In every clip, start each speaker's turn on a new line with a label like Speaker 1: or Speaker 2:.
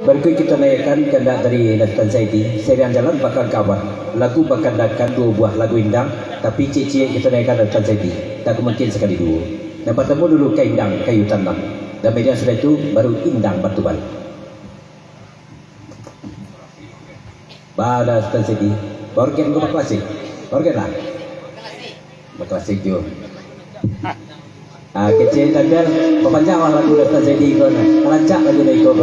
Speaker 1: Berikut kita naikkan kehendak dari Nastan Zaidi, Serian Jalan Bakal Kawan. Lagu bakal datang 2 buah lagu indang, tapi cik-cik kita naikkan Nastan Zaidi. Tak mungkin sekali 2. Yang pertama dulu Indang, Kayu Tanam. Dan media sudah itu baru Indang Batubal. Pada Nastan Zaidi, organ gue klasik. Organ lah. Klasik juga. Kecil dan biar pemanjang lah lagu Nastan Zaidi ikut. Rancak lagu dah ikut.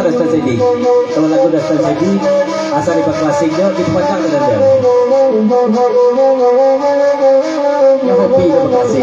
Speaker 1: Nastan Zaidi. Kalau lagu Nastan Zaidi asal dipak klasiknya itu panjang dan dia. Yang hobi dipak klasik.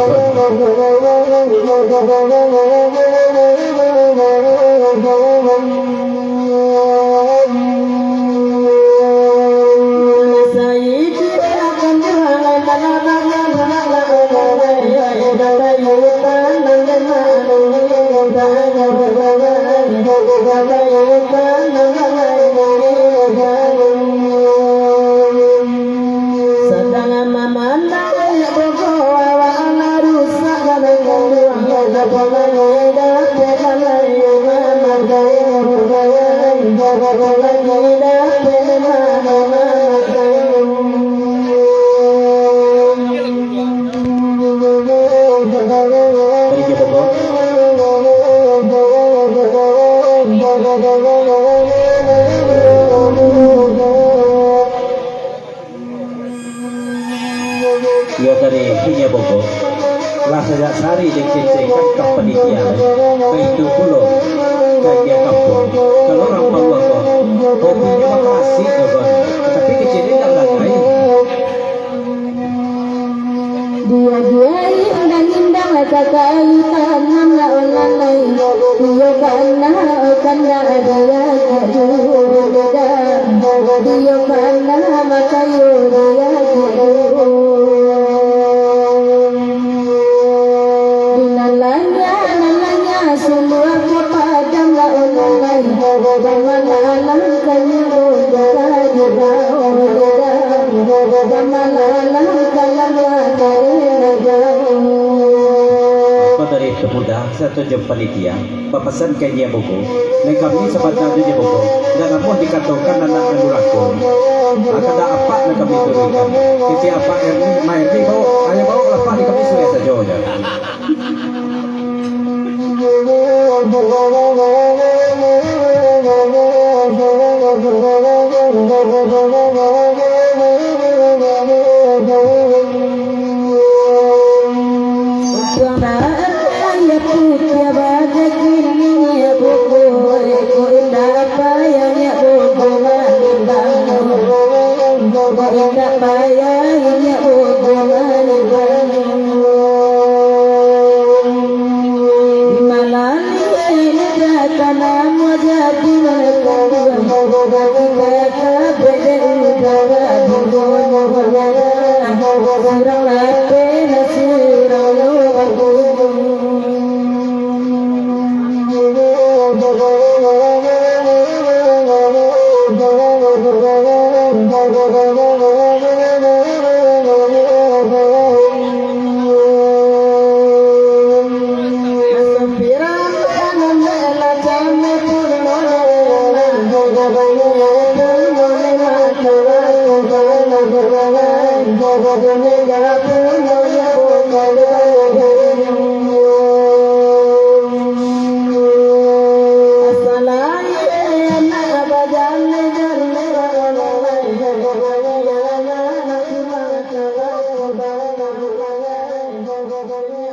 Speaker 1: Ia dari punya Bogor lah sejak sehari dikecekkan ke penitia itu pulau kajian kampung kalau orang Papua kok hobinya makasih kan tapi kecilnya tak lain
Speaker 2: dia indang-indang kakai tanam la ulang lain dia kana dia dia kana makayo dia semua kepada Allah
Speaker 1: dari pemuda satu jam panitia pepesan kaya buku dan kami sebatang je buku dan namun dikatakan anak menurako akan ada apa yang kami berikan ketika apa Erni Maerni bawa hanya bawa lepas di kami sudah saja
Speaker 2: Thank you.